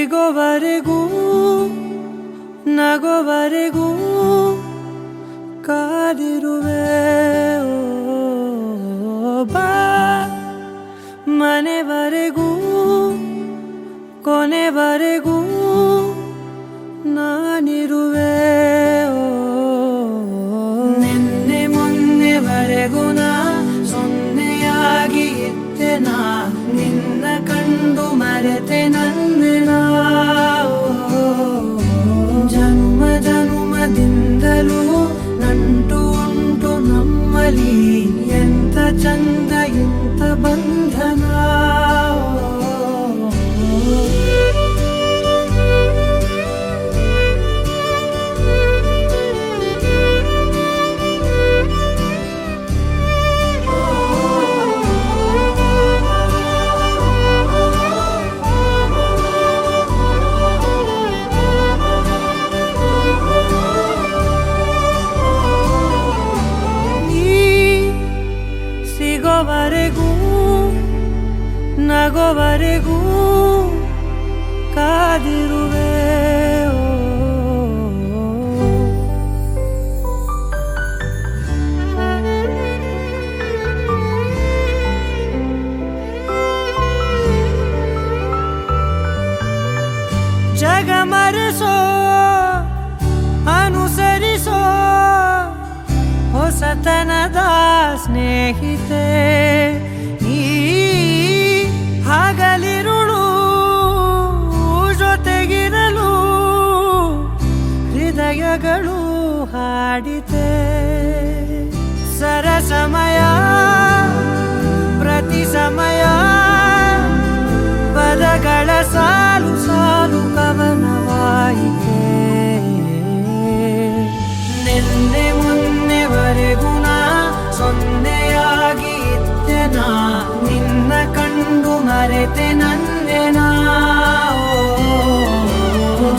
ಸಿಗೋವರೆಗೂ ನಗೋವರೆಗೂ ಕಾದಿರುವೆ ಬಾ ಮನೆವರೆಗೂ ಕೊನೆವರೆಗೂ ನಾನಿರುವೆ ನಿನ್ನೆ ಮೊನ್ನೆವರೆಗೂ ನಾ ಸೊನ್ನೆಯಾಗಿ ಇದ್ದೆ ನಾ ನಿನ್ನ ಕಂಡು ಮರೆತೆ ನನ್ನೆನ ಜನ್ಮ ಜನ್ಮದಿಂದಲೂ ನಂಟು ಉಂಟು ನಮ್ಮಲ್ಲಿ ಎಂತ ಚಂದ ಎಂತ ಬಂಧನ ಸಿಗೋವರೆಗೂ ನಗೋವರೆಗೂ ಕಾದಿರುವೆ ಜಗ ಮರೆಸೋ ಅನುಸರಿಸೋ ಹೊಸತನದ ಸ್ನೇಹಿತೆ ನೀ ಹಗಲಿರುಳು ಜೊತೆಗಿರಲು ಹೃದಯಗಳು ಹಾಡಿತೆ ಸರಸಮಯ ಪ್ರತಿ ಸಮಯ ಪದಗಳ ಸಾಲು ಸಾಲು ಕವನವಾಯಿತೆ ನಿನ್ನೆ ಮೊನ್ನೆವರೆಗೂ ನಾ ಸೊನ್ನೆಯಾಗಿ ಇದ್ದೆ ನಾ ನಿನ್ನ ಕಂಡು ಮರೆತೆ ನನ್ನೆನ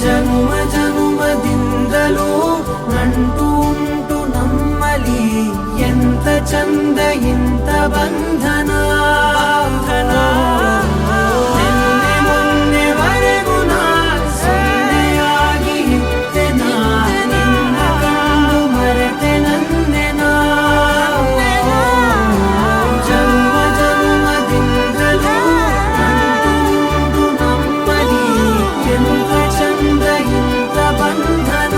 ಜನ್ಮ ಜನ್ಮದಿಂದಲೂ ನಂಟು ಉಂಟು ನಮ್ಮಲ್ಲಿ ಎಂತ ಚಂದ ಎಂತ ಬಂಧನ ನಿನ್ನೆ ಮೊನ್ನೆವರೆಗೂ ನಾ ಸೊನ್ನೆಯಾಗಿ ಇದ್ದೆ ನಾ ನಿನ್ನ ಕಂಡು ಮರೆತೆ ನನ್ನೆನ ಜನ್ಮ ಜನ್ಮದಿಂದಲೂ ನಂಟು ಉಂಟು ನಮ್ಮಲ್ಲಿ ಎಂತ ಚಂದ ಎಂತ ಬಂಧನ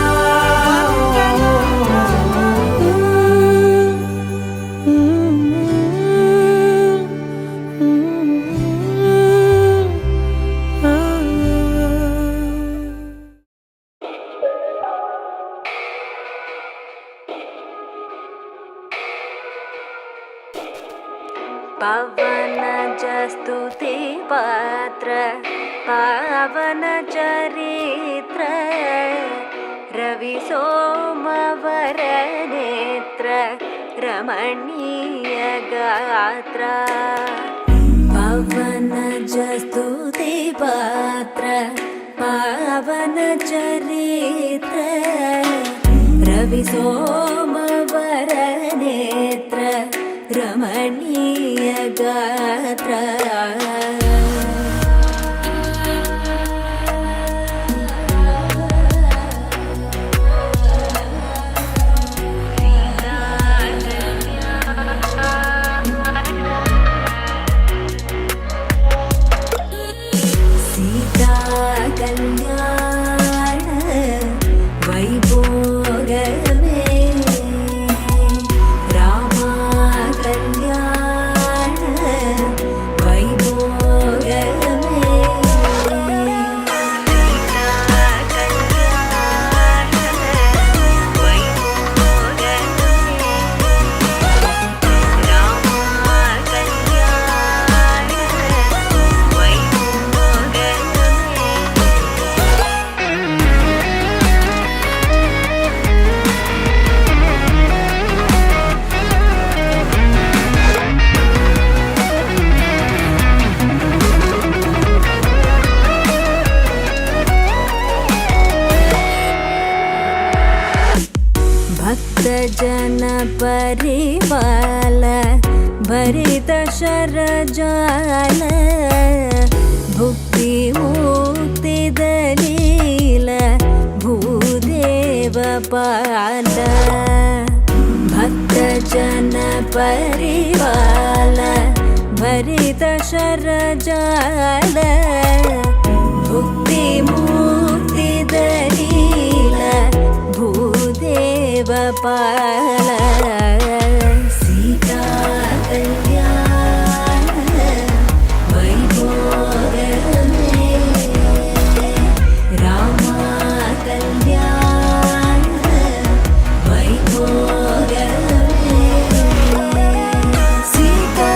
ಪವನ ಸ್ತುತಿ ಪಾತ್ರ ಪಾವನ ಚರಿತ್ರ ರವಿ ಸೋಮವರ ನೇತ್ರ ರಮಣೀಯ ಗಾತ್ರ ಪವನ ಸ್ತುತಿ ಪಾತ್ರ ಪಾವನ ಚರಿತ್ರ ರವಿ ಸೋಮವರ ನೇತ್ರ ರಮಣೀಯ ಗಾತ್ರ ಸೀತಾ ಕಲ್ಯಾಣ ವೈಭೋಗವೇ ರಾಮ ಕಲ್ಯಾಣ ವೈಭೋಗವೇ ಜನ ಪರಿಪಾಲ ಭರಿತ ಶರಜಾಲ ಭುಕ್ತಿ ಮುಕ್ತಿದ ಗೋಪಾಲ ಭಕ್ತ ಜನ ಪರಿವಾಲ ಭರಿತ ಶರಜಾಲ ಭುಕ್ತಿ ಮುಕ್ತಿ ದಲೀಲ ಭೂದೇವ ಪಾಲ ಸೀತಾ ಕಲ್ಯಾಣ ವೈಭೋಗಮೇ ರಾಮ ಕಲ್ಯಾಣ ವೈಭೋಗಮೇ ಸೀತಾ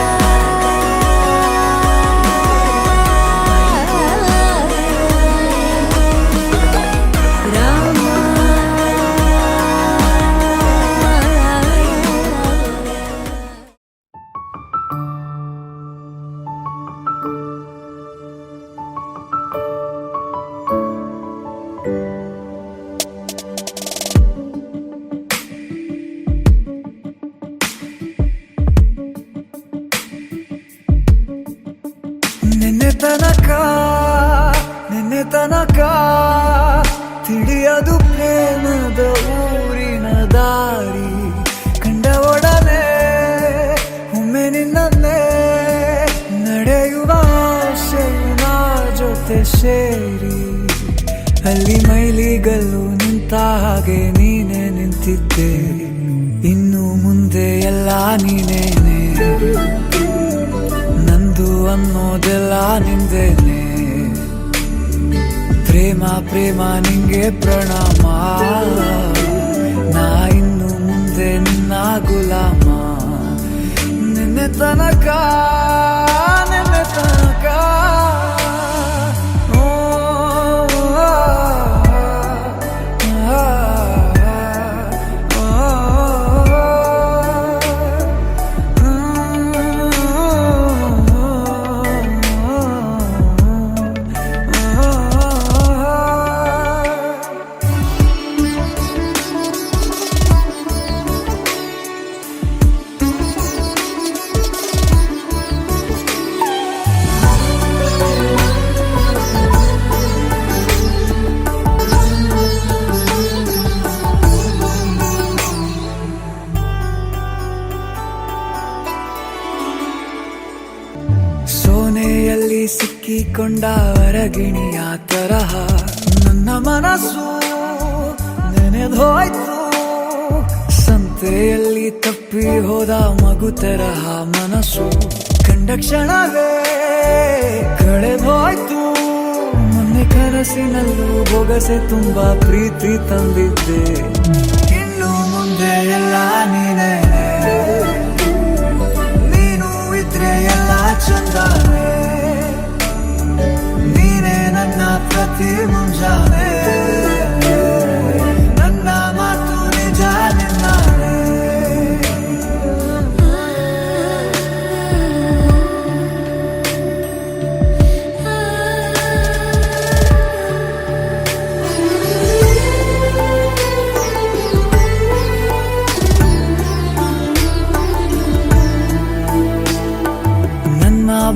ನಿನ್ನೆ ತನಕ ತಿಳಿಯದು ಪ್ರೇಮದ ಊರಿನ ದಾರಿ ಕಂಡ ಒಡನೆ ಒಮ್ಮೆ ನಿನ್ನೇ ನಡೆಯುವ ಆಸೆಯ ಜೊತೆ ಸೇರಿ ಅಲ್ಲಿ ಮೈಲಿಗಲ್ಲು ನಿಂತ ಹಾಗೆ ನೀನೆ ನಿಂತಿದ್ದೆ ಇನ್ನು ಮುಂದೆ ಎಲ್ಲ ನೀನೇನೆ ನಂದು ಅನ್ನೋದೆಲ್ಲ ನಿಂದೇನೆ ಪ್ರೇಮ ಪ್ರೇಮ ನಿಂಗೆ ಪ್ರಣಾಮ ನಾ ಇನ್ನು ಮುಂದೆ ನಿನ್ನ ಗುಲಾಮ ನಿನ್ನೆ ತನಕ ಓ, ಆ, ಆ, ಆ, ಸೋನೆಯಲ್ಲಿ ಸಿಕ್ಕಿಕೊಂಡ ಹೊರಗಿಣಿಯ ತರಹ ನನ್ನ ಮನಸ್ಸು ನೆನೆದೋಯ್ತು ಸಂತೆಯಲ್ಲಿ ತಪ್ಪಿ ಹೋದ ಮಗು ತರಹ ಮನಸ್ಸು ಕಂಡ ಕ್ಷಣವೇ ಕಳೆದೋಯ್ತು ಮೊನ್ನೆ ಕನಸಿನಲ್ಲೂ ಬೊಗಸೆ ತುಂಬಾ ಪ್ರೀತಿ ತಂದಿದ್ದೆ ಇನ್ನು ಮುಂದೆ ಎಲ್ಲ ನೀನೇ ಎಲ್ಲ ಚಂದಾನೆ ನೀನೇ ನನ್ನ ಪ್ರತಿ ಮುಂಜಾನೆ ನನ್ನ ಮಾತು ನಿಜ ನಿನ್ನಾನೆ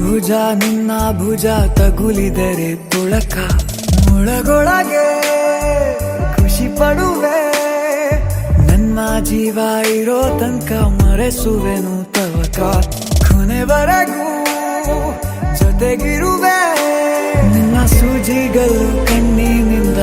ಭುಜ ನಿನ್ನ ಭುಜ ತಗುಲಿದರೆ ತುಳಕ ಮುಳಗೊಳಗೆ ಖುಷಿ ಪಡುವೆ ನನ್ನ ಜೀವ ಇರೋ ತನಕ ಮರೆಸುವೆನು ತವಕ ಕೊನೆವರೆಗೂ ಜೊತೆಗಿರುವೆ ನಿನ್ನ ಸೂಜಿಗಳು ಕಣ್ಣಿನಿಂದ